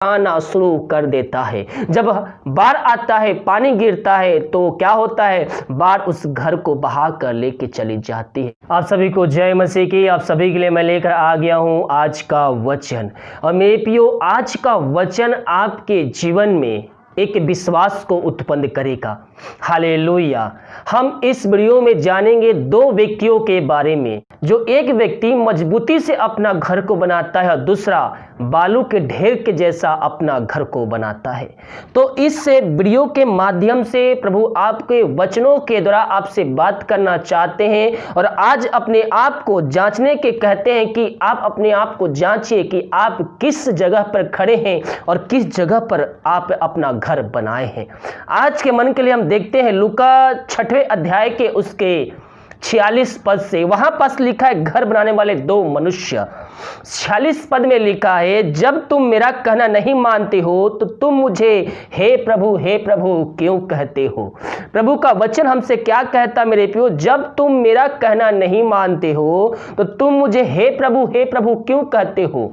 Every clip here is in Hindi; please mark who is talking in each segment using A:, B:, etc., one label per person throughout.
A: आना शुरू कर देता है। जब बाढ़ आता है, पानी गिरता है, तो क्या होता है, बाढ़ उस घर को बहा कर लेके चली जाती है। आप सभी को जय मसीह की। आप सभी के लिए मैं लेकर आ गया हूं आज का वचन। और मेरे प्रियो, आज का वचन आपके जीवन में एक विश्वास को उत्पन्न करेगा। हालेलुया। हम इस वीडियो में जानेंगे दो व्यक्तियों के बारे में, जो एक व्यक्ति मजबूती से अपना घर को बनाता है और दूसरा बालू के ढेर के जैसा अपना घर को बनाता है। तो इस वीडियो के माध्यम से प्रभु आपके वचनों के द्वारा आपसे बात करना चाहते हैं और आज अपने आप को जांचने के कहते हैं कि आप अपने आप को जांचिए कि आप किस जगह पर खड़े हैं और किस जगह पर आप अपना घर बनाए हैं। आज के मन के लिए हम देखते हैं लूका 6वें अध्याय के उसके 46 पद से। वहां पास लिखा है घर बनाने वाले दो मनुष्य। 46 पद में लिखा है, जब तुम मेरा कहना नहीं मानते हो तो तुम मुझे हे प्रभु क्यों कहते हो। प्रभु का वचन हमसे क्या कहता मेरे प्रियो, जब तुम मेरा कहना नहीं मानते हो तो तुम मुझे हे प्रभु क्यों कहते हो।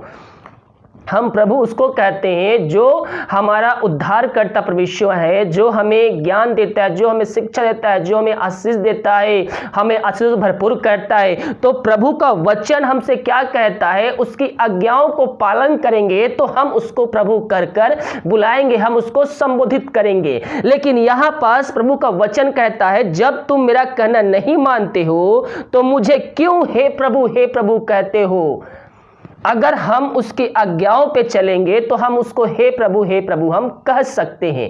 A: हम प्रभु उसको कहते हैं जो हमारा उद्धारकर्ता परमेश्वर है, जो हमें ज्ञान देता है, जो हमें शिक्षा देता है, जो हमें आशीष देता है, हमें आशीष भरपूर करता है। तो प्रभु का वचन हमसे क्या कहता है, उसकी आज्ञाओं को पालन करेंगे तो हम उसको प्रभु कर कर बुलाएंगे, हम उसको संबोधित करेंगे। लेकिन यहाँ पास प्रभु का वचन कहता है, जब तुम मेरा कहना नहीं मानते हो तो मुझे क्यों हे प्रभु कहते हो। अगर हम उसकी आज्ञाओं पे चलेंगे तो हम उसको हे प्रभु हम कह सकते हैं।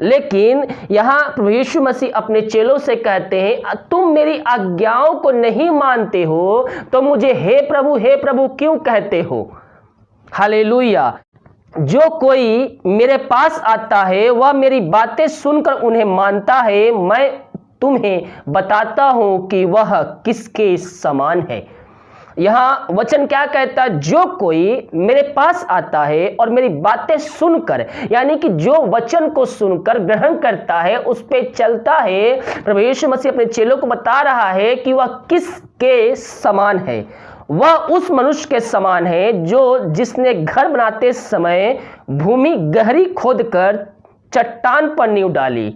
A: लेकिन यहाँ प्रभु यीशु मसीह अपने चेलों से कहते हैं, तुम मेरी आज्ञाओं को नहीं मानते हो तो मुझे हे प्रभु क्यों कहते हो। हालेलुया। जो कोई मेरे पास आता है वह मेरी बातें सुनकर उन्हें मानता है। मैं तुम्हें बताता हूं कि वह किसके समान है। यहां वचन क्या कहता है, जो कोई मेरे पास आता है और मेरी बातें सुनकर, यानी कि जो वचन को सुनकर ग्रहण करता है, उस पे चलता है। प्रभु यीशु मसीह अपने चेलों को बता रहा है कि वह किसके समान है। वह उस मनुष्य के समान है जिसने घर बनाते समय भूमि गहरी खोदकर चट्टान पर नींव डाली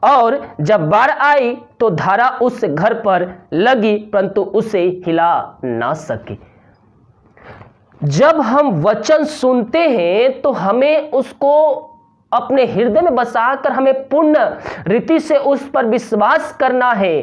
A: और जब बाढ़ आई तो धारा उस घर पर लगी परंतु उसे हिला ना सके। जब हम वचन सुनते हैं तो हमें उसको अपने हृदय में बसाकर हमें पूर्ण रीति से उस पर विश्वास करना है।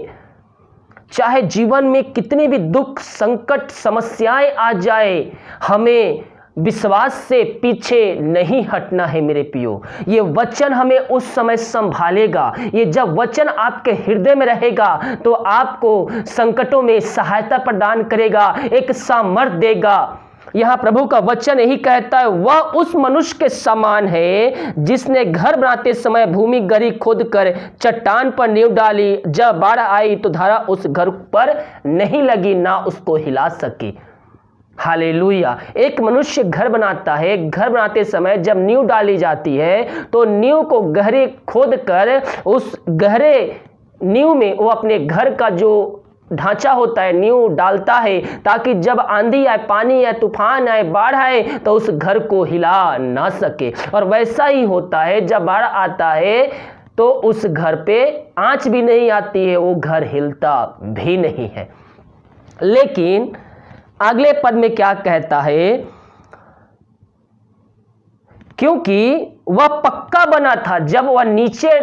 A: चाहे जीवन में कितनी भी दुख संकट समस्याएं आ जाए, हमें विश्वास से पीछे नहीं हटना है मेरे प्रियो। ये वचन हमें उस समय संभालेगा। ये जब वचन आपके हृदय में रहेगा तो आपको संकटों में सहायता प्रदान करेगा, एक सामर्थ देगा। यहाँ प्रभु का वचन यही कहता है, वह उस मनुष्य के समान है जिसने घर बनाते समय भूमि गहरी खोद कर चट्टान पर नींव डाली। जब बाढ़ आई तो धारा उस घर पर नहीं लगी, ना उसको हिला सके। हालेलुया। एक मनुष्य घर बनाता है, घर बनाते समय जब नींव डाली जाती है तो नींव को गहरे खोद कर उस गहरे नींव में वो अपने घर का जो ढांचा होता है नींव डालता है, ताकि जब आंधी आए, पानी आए, तूफान आए, बाढ़ आए तो उस घर को हिला ना सके। और वैसा ही होता है, जब बाढ़ आता है तो उस घर पे आंच भी नहीं आती है, वो घर हिलता भी नहीं है। लेकिन अगले पद में क्या कहता है, क्योंकि वह पक्का बना था, जब वह नीचे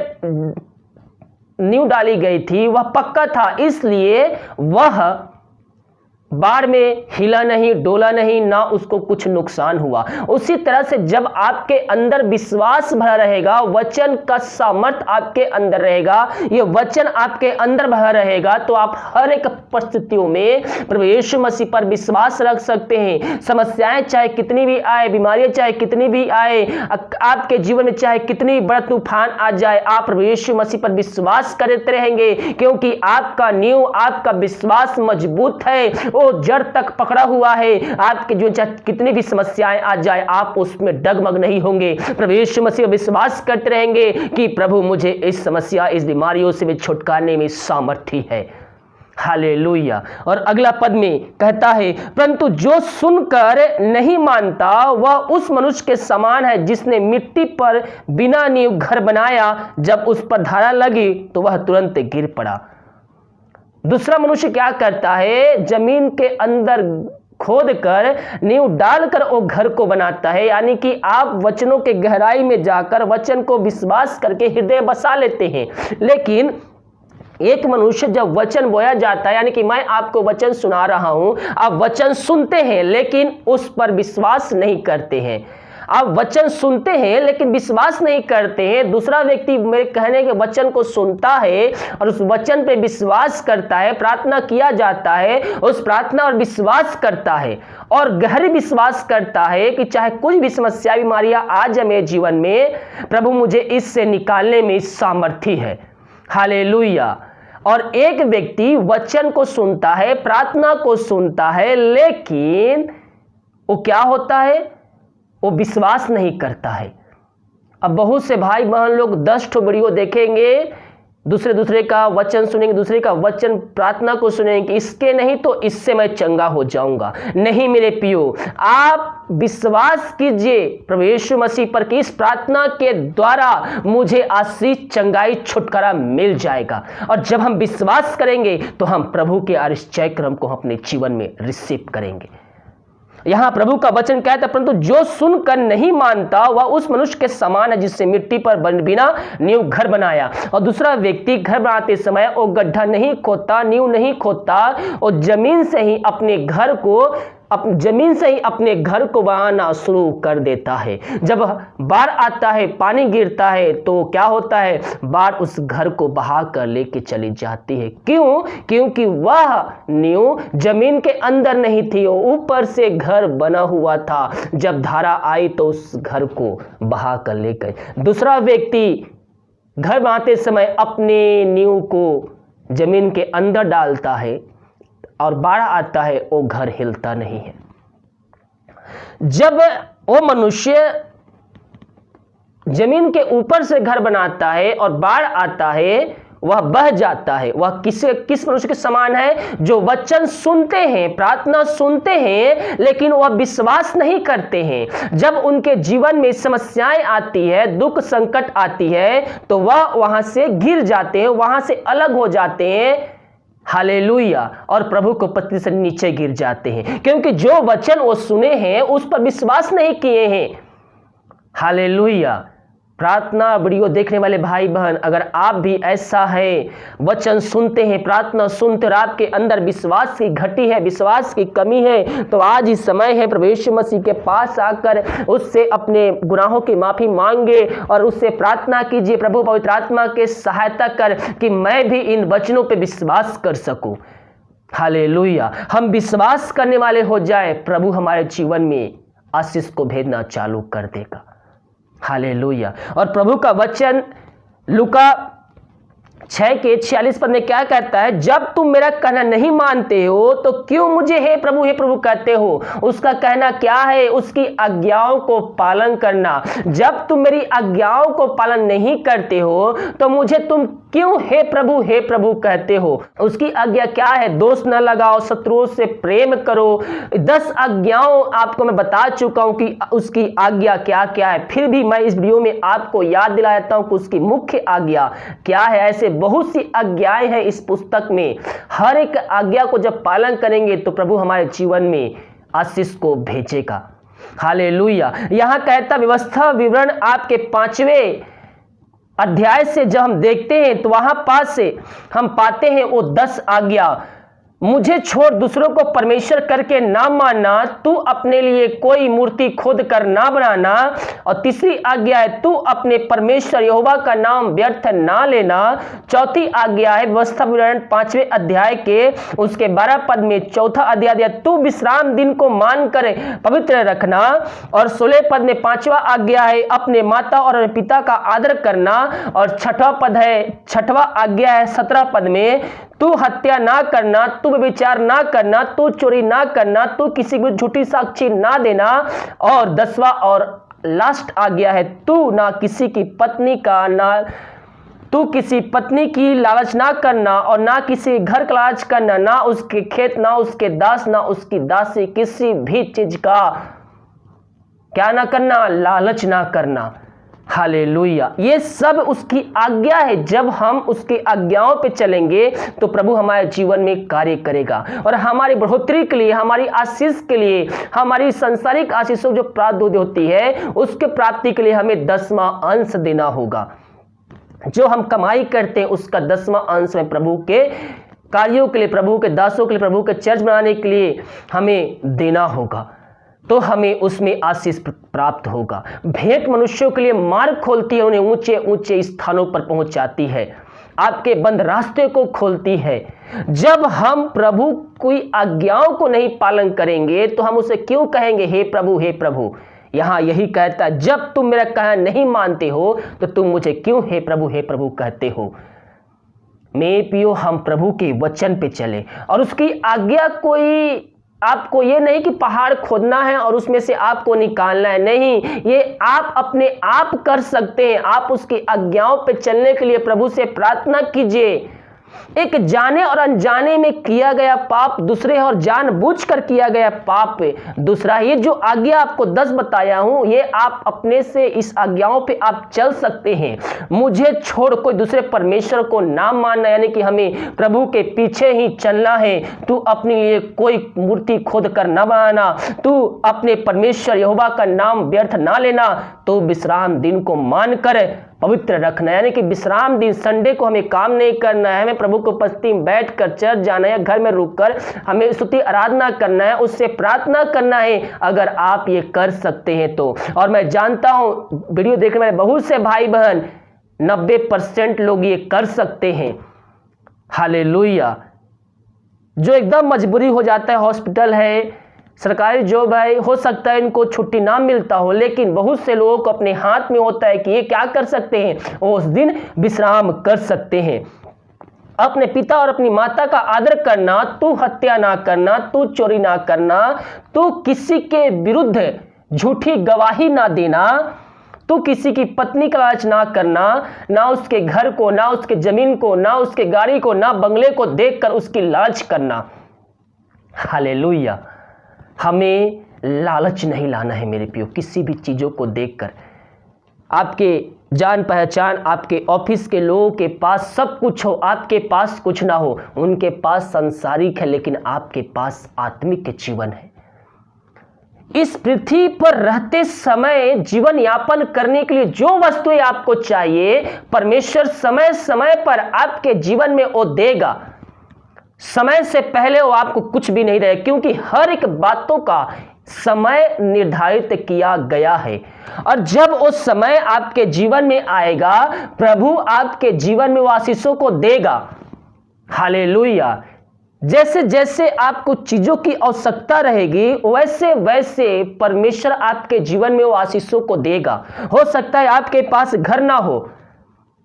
A: नींव डाली गई थी वह पक्का था, इसलिए वह बाढ़ में हिला नहीं, डोला नहीं, ना उसको कुछ नुकसान हुआ। उसी तरह से जब आपके अंदर विश्वास भरा रहेगा, वचन का सामर्थ आपके अंदर रहेगा, ये वचन आपके अंदर भरा रहेगा, तो आप हर एक परिस्थितियों में प्रभु यीशु मसीह पर विश्वास रख सकते हैं। समस्याएं चाहे कितनी भी आए, बीमारियां चाहे कितनी भी आए, आपके जीवन में चाहे कितनी बड़ा तूफान आ जाए, आप प्रभु यीशु मसीह पर विश्वास करते रहेंगे, क्योंकि आपका नींव, आपका विश्वास मजबूत है, वो जड़ तक पकड़ा हुआ है। आपके जो कितनी भी समस्याएं आ जाए, आप उसमें डगमग नहीं होंगे। प्रभु यीशु मसीह विश्वास करते रहेंगे कि प्रभु मुझे इस समस्या, इस बीमारियों से भी छुटकारने में सामर्थ्य है। हालेलुया। और अगला पद में कहता है, परंतु जो सुनकर नहीं मानता वह उस मनुष्य के समान है जिसने मिट्टी पर बिना नींव घर बनाया, जब उस पर धारा लगी तो वह तुरंत गिर पड़ा। दूसरा मनुष्य क्या करता है, जमीन के अंदर खोद कर नींव डालकर वो घर को बनाता है। यानी कि आप वचनों के गहराई में जाकर वचन को विश्वास करके हृदय बसा लेते हैं, लेकिन एक मनुष्य जब वचन बोया जाता है, यानी कि मैं आपको वचन सुना रहा हूं, आप वचन सुनते हैं लेकिन उस पर विश्वास नहीं करते हैं। आप वचन सुनते हैं लेकिन विश्वास नहीं करते हैं। दूसरा व्यक्ति मेरे कहने के वचन को सुनता है और उस वचन पे विश्वास करता है, प्रार्थना किया जाता है, उस प्रार्थना और विश्वास करता है और गहरी विश्वास करता है कि चाहे कुछ भी समस्या बीमारियां आ जाए मेरे जीवन में, प्रभु मुझे इससे निकालने में सामर्थ्य है। हालेलुया। और एक व्यक्ति वचन को सुनता है, प्रार्थना को सुनता है, लेकिन वो क्या होता है, वो विश्वास नहीं करता है। अब बहुत से भाई बहन लोग 10 ठो वीडियो देखेंगे, दूसरे का वचन सुनेंगे, दूसरे का वचन प्रार्थना को सुनेंगे, इसके नहीं तो इससे मैं चंगा हो जाऊंगा। नहीं मेरे पियो, आप विश्वास कीजिए प्रभु यीशु मसीह पर कि इस प्रार्थना के द्वारा मुझे आशीष, चंगाई, छुटकारा मिल जाएगा। और जब हम विश्वास करेंगे तो हम प्रभु के आशीष क्रम को अपने जीवन में रिसीव करेंगे। यहां प्रभु का वचन कहता है, परंतु जो सुनकर नहीं मानता वह उस मनुष्य के समान है जिससे मिट्टी पर बिना नींव घर बनाया। और दूसरा व्यक्ति घर बनाते समय वो गड्ढा नहीं खोदता, नींव नहीं खोदता, और जमीन से ही अपने घर को बनाना शुरू कर देता है। जब बाढ़ आता है, पानी गिरता है, तो क्या होता है, बाढ़ उस घर को बहा कर लेके चली जाती है। क्यों? क्योंकि वह नींव जमीन के अंदर नहीं थी, वो ऊपर से घर बना हुआ था। जब धारा आई तो उस घर को बहा कर ले गए। दूसरा व्यक्ति घर बनाते समय अपने नींव को जमीन के अंदर डालता है और बाढ़ आता है, वो घर हिलता नहीं है। जब वो मनुष्य जमीन के ऊपर से घर बनाता है और बाढ़ आता है, वह बह जाता है। वह किस मनुष्य के समान है, जो वचन सुनते हैं, प्रार्थना सुनते हैं, लेकिन वह विश्वास नहीं करते हैं। जब उनके जीवन में समस्याएं आती है, दुख संकट आती है, तो वह वहां से गिर जाते हैं, वहां से अलग हो जाते हैं। हालेलुया। और प्रभु को पत्नी से नीचे गिर जाते हैं, क्योंकि जो वचन वो सुने हैं उस पर विश्वास नहीं किए हैं। हालेलुया। प्रार्थना वीडियो देखने वाले भाई बहन, अगर आप भी ऐसा है, वचन सुनते हैं, प्रार्थना सुनते, आपके अंदर विश्वास की घटी है, विश्वास की कमी है, तो आज ही समय है प्रभु यीशु मसीह के पास आकर उससे अपने गुनाहों की माफी मांगे और उससे प्रार्थना कीजिए, प्रभु पवित्र आत्मा के सहायता कर कि मैं भी इन वचनों पे विश्वास कर सकूं। हालेलुया। हम विश्वास करने वाले हो जाए, प्रभु हमारे जीवन में आशीष को भेजना चालू कर देगा। हालेलुया। और प्रभु का वचन लूका 6:46 में क्या कहता है, जब तुम मेरा कहना नहीं मानते हो तो क्यों मुझे हे प्रभु कहते हो। उसका कहना क्या है, उसकी आज्ञाओं को पालन करना। जब तुम मेरी आज्ञाओं को पालन नहीं करते हो तो मुझे तुम क्यों हे प्रभु कहते हो। उसकी आज्ञा क्या है, दोष न लगाओ, शत्रुओं से प्रेम करो। 10 आज्ञाओं आपको मैं बता चुका हूं कि उसकी आज्ञा क्या क्या है। फिर भी मैं इस वीडियो में आपको याद दिलाता हूं कि उसकी मुख्य आज्ञा क्या है। ऐसे बहुत सी आज्ञाएं हैं इस पुस्तक में। हर एक आज्ञा को जब पालन करेंगे तो प्रभु हमारे जीवन में आशीष को भेजेगा। हालेलुया। यहां कहता व्यवस्था विवरण आपके 5वें अध्याय से जब हम देखते हैं तो वहां पास से हम पाते हैं वो 10 आज्ञा। मुझे छोड़ दूसरों को परमेश्वर करके ना मानना, तू अपने लिए कोई मूर्ति खोद कर ना बनाना, और तीसरी आज्ञा है तू अपने परमेश्वर यहोवा का नाम व्यर्थ ना लेना। चौथी आज्ञा है व्यवस्था विवरण 5वें अध्याय के उसके 12 पद में चौथा अध्याय दिया, तू विश्राम दिन को मान कर पवित्र रखना। और 16 पद में 5वां आज्ञा है अपने माता और अपने पिता का आदर करना। और 6वां आज्ञा है 17 पद में, तू हत्या ना करना, तू व्यभिचार ना करना, तू चोरी ना करना, तू किसी को झूठी साक्षी ना देना। और 10वां और लास्ट आज्ञा है तू ना किसी की पत्नी का ना तू किसी पत्नी की लालच ना करना और ना किसी घर का लालच करना, ना उसके खेत, ना उसके दास, ना उसकी दासी, किसी भी चीज का क्या ना करना, लालच ना करना। हालेलुया। ये सब उसकी आज्ञा है। जब हम उसकी आज्ञाओं पे चलेंगे तो प्रभु हमारे जीवन में कार्य करेगा और हमारी बढ़ोतरी के लिए, हमारी आशीष के लिए, हमारी सांसारिक आशीषों जो प्राप्त होती है उसके प्राप्ति के लिए हमें 10वां अंश देना होगा। जो हम कमाई करते हैं उसका 10वां अंश में प्रभु के कार्यों के लिए, प्रभु के दासों के लिए, प्रभु के चर्च बनाने के लिए हमें देना होगा, तो हमें उसमें आशीष प्राप्त होगा। भेंट मनुष्यों के लिए मार्ग खोलती है, उन्हें ऊंचे ऊंचे स्थानों पर पहुंचाती है, आपके बंद रास्ते को खोलती है। जब हम प्रभु की आज्ञाओं को नहीं पालन करेंगे तो हम उसे क्यों कहेंगे हे प्रभु, हे प्रभु। यहां यही कहता है, जब तुम मेरा कहना नहीं मानते हो तो तुम मुझे क्यों हे प्रभु कहते हो। मेरे प्रियो, हम प्रभु के वचन पे चले और उसकी आज्ञा कोई आपको ये नहीं कि पहाड़ खोदना है और उसमें से आपको निकालना है, नहीं, ये आप अपने आप कर सकते हैं। आप उसकी आज्ञाओं पे चलने के लिए प्रभु से प्रार्थना कीजिए। एक जाने और अनजाने में किया गया पाप दूसरे और जानबूझकर किया गया पाप दूसरा। ये जो आज्ञा आपको 10 बताया हूं, ये आप अपने से इस आज्ञाओं पे आप चल सकते हैं। मुझे छोड़ कोई दूसरे परमेश्वर को ना मानना, यानी कि हमें प्रभु के पीछे ही चलना है। तू अपने लिए कोई मूर्ति खोद कर ना बनाना, तू अपने परमेश्वर यहोवा का नाम व्यर्थ ना लेना, तो विश्राम दिन को मानकर पवित्र रखना, यानी कि विश्राम दिन संडे को हमें काम नहीं करना है, हमें प्रभु को उपस्थिति में बैठकर चर्च जाना है, घर में रुककर हमें स्तुति आराधना करना है, उससे प्रार्थना करना है। अगर आप ये कर सकते हैं तो, और मैं जानता हूं वीडियो देखने वाले बहुत से भाई बहन 90% लोग ये कर सकते हैं। हालेलुया। जो एकदम मजबूरी हो जाता है, हॉस्पिटल है, सरकारी जॉब है, हो सकता है इनको छुट्टी ना मिलता हो, लेकिन बहुत से लोगों को अपने हाथ में होता है कि ये क्या कर सकते हैं, वो उस दिन विश्राम कर सकते हैं। अपने पिता और अपनी माता का आदर करना, तू हत्या ना करना, तू चोरी ना करना, तू किसी के विरुद्ध झूठी गवाही ना देना, तू किसी की पत्नी का लालच ना करना, ना उसके घर को, ना उसके जमीन को, ना उसके गाड़ी को, ना बंगले को देखकर उसकी लालच करना। हालेलुया। हमें लालच नहीं लाना है मेरे प्रियो, किसी भी चीज़ों को देखकर। आपके जान पहचान, आपके ऑफिस के लोगों के पास सब कुछ हो, आपके पास कुछ ना हो, उनके पास सांसारिक है, लेकिन आपके पास आत्मिक जीवन है। इस पृथ्वी पर रहते समय जीवन यापन करने के लिए जो वस्तुएं आपको चाहिए, परमेश्वर समय समय पर आपके जीवन में वो देगा। समय से पहले वो आपको कुछ भी नहीं देगा, क्योंकि हर एक बातों का समय निर्धारित किया गया है। और जब वो समय आपके जीवन में आएगा, प्रभु आपके जीवन में वो आशीषों को देगा। हालेलुया। जैसे जैसे आपको चीजों की आवश्यकता रहेगी, वैसे वैसे परमेश्वर आपके जीवन में वो आशीषों को देगा। हो सकता है आपके पास घर ना हो,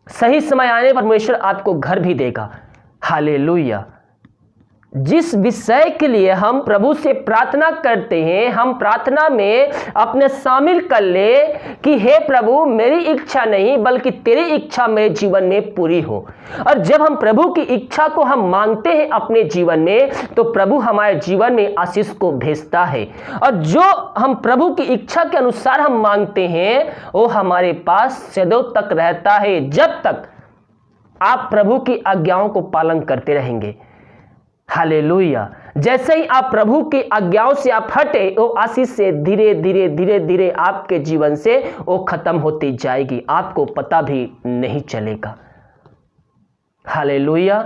A: सही समय आने पर परमेश्वर आपको घर भी देगा। हालेलुया। जिस विषय के लिए हम प्रभु से प्रार्थना करते हैं, हम प्रार्थना में अपने शामिल कर ले कि हे प्रभु, मेरी इच्छा नहीं बल्कि तेरी इच्छा मेरे जीवन में पूरी हो। और जब हम प्रभु की इच्छा को हम मांगते हैं अपने जीवन में, तो प्रभु हमारे जीवन में आशीष को भेजता है। और जो हम प्रभु की इच्छा के अनुसार हम मांगते हैं, वो हमारे पास सदैव तक रहता है, जब तक आप प्रभु की आज्ञाओं को पालन करते रहेंगे। हालेलुया। जैसे ही आप प्रभु की आज्ञाओं से आप हटे, वो आशीष से धीरे धीरे धीरे धीरे आपके जीवन से वो खत्म होती जाएगी, आपको पता भी नहीं चलेगा। हालेलुया।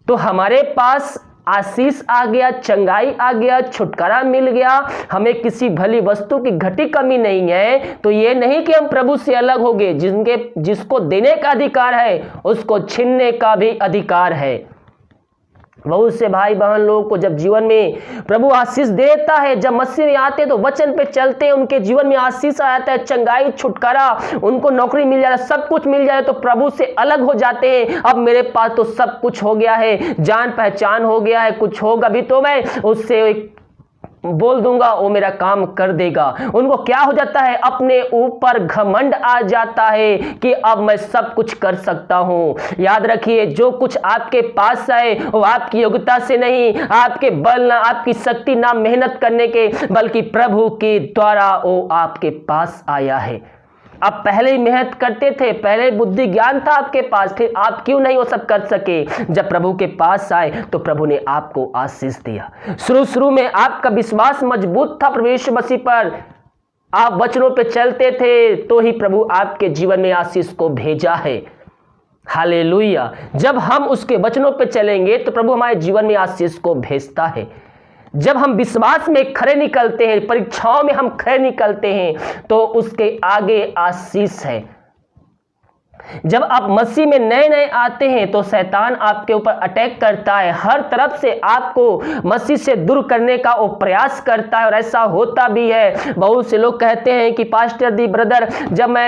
A: तो हमारे पास आशीष आ गया, चंगाई आ गया, छुटकारा मिल गया, हमें किसी भली वस्तु की घटी कमी नहीं है। तो ये नहीं कि हम प्रभु से अलग हो गए। जिसको देने का अधिकार है, उसको छीनने का भी अधिकार है। बहुत से भाई बहन लोगों को जब जीवन में प्रभु आशीष देता है, जब मसीह में आते हैं तो वचन पे चलते हैं, उनके जीवन में आशीष आ जाता है, चंगाई, छुटकारा, उनको नौकरी मिल जाता है, सब कुछ मिल जाए, तो प्रभु से अलग हो जाते हैं। अब मेरे पास तो सब कुछ हो गया है, जान पहचान हो गया है, कुछ होगा भी तो मैं उससे बोल दूंगा वो मेरा काम कर देगा। उनको क्या हो जाता है, अपने ऊपर घमंड आ जाता है कि अब मैं सब कुछ कर सकता हूं। याद रखिए, जो कुछ आपके पास आए वो आपकी योग्यता से नहीं, आपके बल ना, आपकी शक्ति ना, मेहनत करने के, बल्कि प्रभु के द्वारा वो आपके पास आया है। आप पहले ही मेहनत करते थे, पहले बुद्धि ज्ञान था आपके पास, फिर आप क्यों नहीं वो सब कर सके? जब प्रभु के पास आए तो प्रभु ने आपको आशीष दिया। शुरू में आपका विश्वास मजबूत था प्रभु यीशु मसीह पर, आप वचनों पे चलते थे, तो ही प्रभु आपके जीवन में आशीष को भेजा है। हालेलुया। जब हम उसके वचनों पे चलेंगे तो प्रभु हमारे जीवन में आशीष को भेजता है। जब हम विश्वास में खरे निकलते हैं, परीक्षाओं में हम खरे निकलते हैं, तो उसके आगे आशीष है। जब आप मसीह में नए नए आते हैं तो शैतान आपके ऊपर अटैक करता है, हर तरफ से आपको मसीह से दूर करने का वो प्रयास करता है, और ऐसा होता भी है। बहुत से लोग कहते हैं कि पास्टर दी ब्रदर,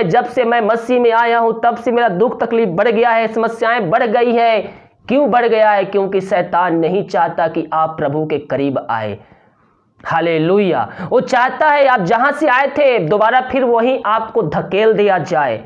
A: जब से मैं मसीह में आया हूं तब से मेरा दुख तकलीफ बढ़ गया है, समस्याएं बढ़ गई है। क्यों बढ़ गया है? क्योंकि शैतान नहीं चाहता कि आप प्रभु के करीब आए। हालेलुया। वो चाहता है आप जहां से आए थे दोबारा फिर वहीं आपको धकेल दिया जाए।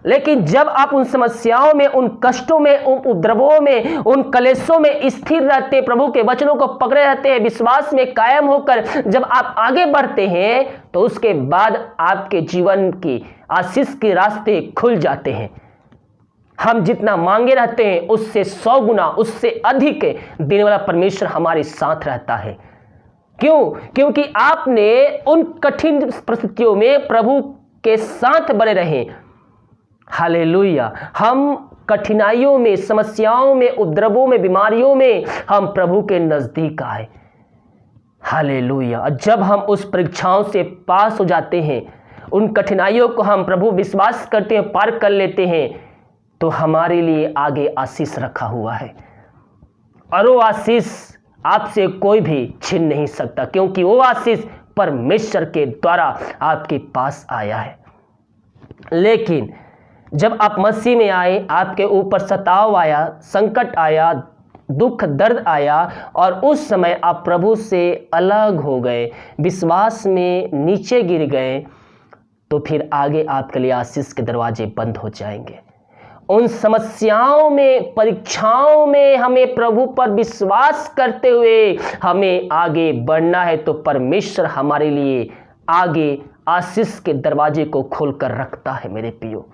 A: लेकिन जब आप उन समस्याओं में, उन कष्टों में, उन उपद्रवों में, उन कलेशों में स्थिर रहते, प्रभु के वचनों को पकड़े रहते हैं, विश्वास में कायम होकर जब आप आगे बढ़ते हैं, तो उसके बाद आपके जीवन की आशीष के रास्ते खुल जाते हैं। हम जितना मांगे रहते हैं उससे 100 गुना, उससे अधिक देने वाला परमेश्वर हमारे साथ रहता है। क्यों? क्योंकि आपने उन कठिन परिस्थितियों में प्रभु के साथ बने रहे। हालेलुया। हम कठिनाइयों में, समस्याओं में, उपद्रवों में, बीमारियों में हम प्रभु के नजदीक आए। हालेलुया। और जब हम उस परीक्षाओं से पास हो जाते हैं, उन कठिनाइयों को हम प्रभु विश्वास करते हैं, पार कर लेते हैं, तो हमारे लिए आगे आशीष रखा हुआ है। और वो आशीष आपसे कोई भी छीन नहीं सकता, क्योंकि वो आशीष परमेश्वर के द्वारा आपके पास आया है। लेकिन जब आप मसीह में आए, आपके ऊपर सताव आया, संकट आया, दुख दर्द आया, और उस समय आप प्रभु से अलग हो गए, विश्वास में नीचे गिर गए, तो फिर आगे आपके लिए आशीष के दरवाजे बंद हो जाएंगे। उन समस्याओं में, परीक्षाओं में हमें प्रभु पर विश्वास करते हुए हमें आगे बढ़ना है, तो परमेश्वर हमारे लिए आगे आशीष के दरवाजे को खोलकर रखता है मेरे प्रियो।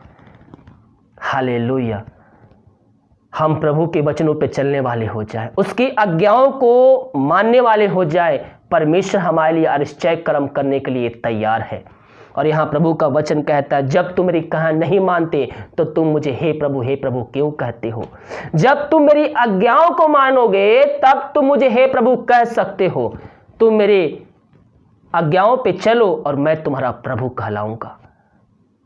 A: हालेलुया। हम प्रभु के वचनों पे चलने वाले हो जाए, उसकी आज्ञाओं को मानने वाले हो जाए, परमेश्वर हमारे लिए आश्चर्य कर्म करने के लिए तैयार है। और यहाँ प्रभु का वचन कहता है, जब तुम मेरी कहा नहीं मानते तो तुम मुझे हे प्रभु क्यों कहते हो? जब तुम मेरी आज्ञाओं को मानोगे तब तुम मुझे हे प्रभु कह सकते हो। तुम मेरे आज्ञाओं पे चलो और मैं तुम्हारा प्रभु कहलाऊंगा।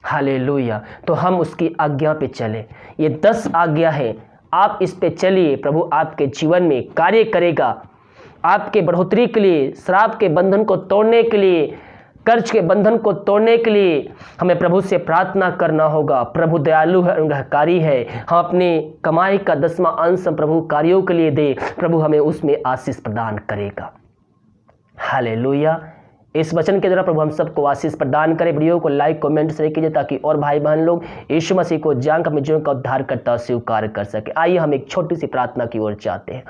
A: हालेलुया। तो हम उसकी आज्ञा पे चले। ये 10 आज्ञा है, आप इस पे चलिए, प्रभु आपके जीवन में कार्य करेगा, आपके बढ़ोतरी के लिए, श्राप के बंधन को तोड़ने के लिए, कर्ज के बंधन को तोड़ने के लिए हमें प्रभु से प्रार्थना करना होगा। प्रभु दयालु है, अनुग्रहकारी है। हम अपनी कमाई का 10वां अंश प्रभु कार्यों के लिए दे, प्रभु हमें उसमें आशीष प्रदान करेगा। हालेलुया। इस वचन के द्वारा प्रभु हम सबको आशीष प्रदान करे। वीडियो को लाइक, कमेंट, शेयर कीजिए ताकि और भाई बहन लोग यीशु मसीह को जानकर अपने जीवन का उद्धार करता स्वीकार कर सके। आइए हम एक छोटी सी प्रार्थना की ओर जाते हैं।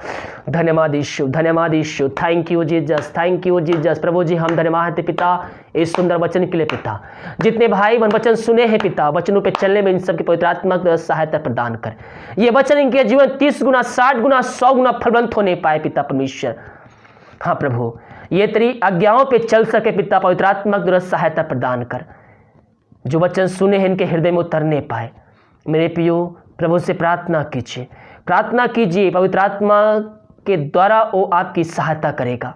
A: धन्यवाद यीशु, धन्यवाद Yeshu, thank you Jesus, thank you Jesus. प्रभु जी हम धन्यवाद है पिता इस सुंदर वचन के लिए पिता। जितने भाई बहन वचन सुने हैं पिता, वचनों पर चलने में इन सबकी पवित्र आत्मा की सहायता प्रदान कर। ये वचन इनके जीवन 30 गुना, 60 गुना, 100 गुना फलवंत होने पाए पिता परमेश्वर। हाँ प्रभु, ये तेरी आज्ञाओं पे चल सके पिता, पवित्र आत्मा की सहायता प्रदान कर। जो वचन सुने हैं इनके हृदय में उतरने पाए। मेरे प्रियो प्रभु से प्रार्थना कीजिए, प्रार्थना कीजिए, पवित्र आत्मा के द्वारा वो आपकी सहायता करेगा।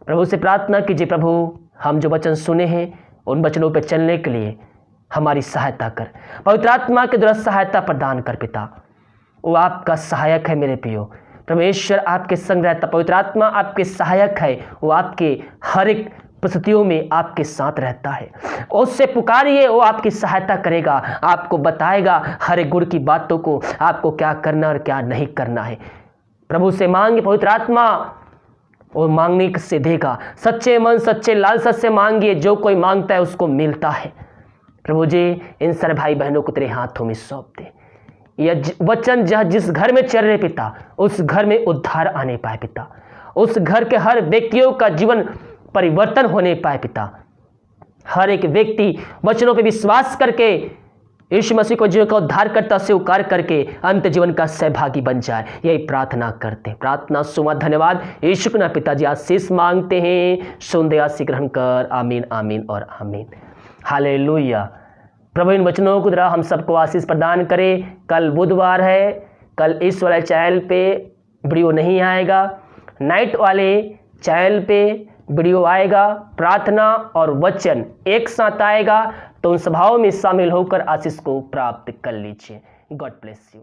A: प्रभु से प्रार्थना कीजिए, प्रभु हम जो वचन सुने हैं उन वचनों पर चलने के लिए हमारी सहायता कर, पवित्र आत्मा के द्वारा सहायता प्रदान कर पिता। वो आपका सहायक है मेरे प्रियो। परमेश्वर आपके संग रहता, पवित्र आत्मा आपके सहायक है। वो आपके हर एक परिस्थितियों में आपके साथ रहता है। उससे पुकारिए, वो आपकी सहायता करेगा, आपको बताएगा हर एक गुण की बातों को, आपको क्या करना और क्या नहीं करना है। प्रभु से मांगे, पवित्र आत्मा और मांगने से देगा। सच्चे मन सच्चे लालसा से मांगिए, जो कोई मांगता है उसको मिलता है। प्रभु जी इन सारे भाई बहनों को तेरे हाथों में सौंप दे। यह वचन जिस घर में चल रहे पिता, उस घर में उद्धार आने पाए पिता, उस घर के हर व्यक्तियों का जीवन परिवर्तन होने पाए पिता। हर एक व्यक्ति वचनों पे विश्वास करके यीशु मसीह को जीवन का उद्धार करता स्वीकार करके अंत जीवन का सहभागी बन जाए, यही प्रार्थना करते हैं। प्रार्थना सुमा धन्यवाद यीशु के नाम पिताजी आशीष मांगते हैं, सुन दे आशीष ग्रहण कर। आमीन आमीन और आमीन। हालेलुया। प्रभु इन वचनों को द्वारा हम सबको आशीष प्रदान करे। कल बुधवार है, कल इस वाले चैनल पे वीडियो नहीं आएगा, नाइट वाले चैनल पे वीडियो आएगा। प्रार्थना और वचन एक साथ आएगा, तो उन सभाओं में शामिल होकर आशीष को प्राप्त कर लीजिए। God bless you.